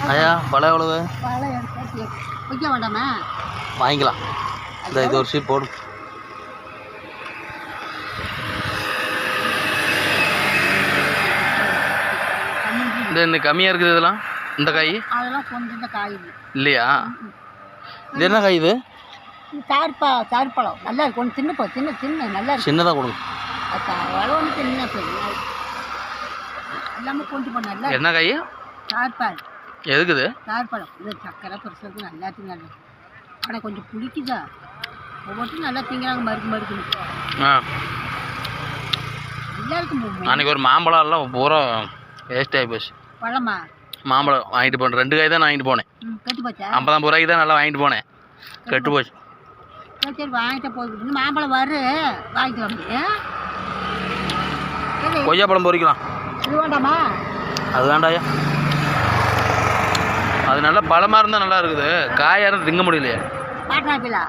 ஐயா பழம் எவ்வளவு? பழம் எடுத்து வைக்க வேண்டாமா? வாங்கிக்கலாம். இந்த இது ஒரு சீப் போடும். இந்த கம்மியாக இருக்குது இதெல்லாம். இந்த காய் அதெல்லாம் கொஞ்சம் காய் இல்லையா? இது என்ன காய்? இது தார்பழம் நல்லா இருக்கும். கொஞ்சம் சின்ன சின்ன நல்லா இருக்கும். சின்னதாக கொடுங்க. வளம் சின்ன எல்லாமே கொஞ்சம் நல்லா. என்ன காய்? தார்பால். எதுக்குது? தார்பழம். இது சக்கரை பெருசுக்கு நல்லா திங்காது. ஆனால் கொஞ்சம் பிடிக்குதா? ஒவ்வொருத்தரும் நல்லா திங்கிறாங்க. மறுக்கு எல்லாருக்கும் அன்றைக்கி ஒரு மாம்பழம் எல்லாம் பூரா வேஸ்ட் ஆகி போச்சு. பழமா? மாம்பழம் வாங்கிட்டு போனேன். 2 காய் தான் வாங்கிட்டு போனேன். கெட்டு போச்சா? 50 ரூபாய்க்கு தான் நல்லா வாங்கிட்டு போனேன். கெட்டு போச்சு. சரி வாங்கிட்ட போகுது. மாம்பழம் வாங்கிக்கலாம். கொய்யாப்பழம் பொறிக்கலாம். இது வேண்டாமா? அது வேண்டாயா. அது நல்லா பழமாக இருந்தால் நல்லா இருக்குது. காயாக இருந்து திங்க முடியலையே. பாட்டாப்பிலா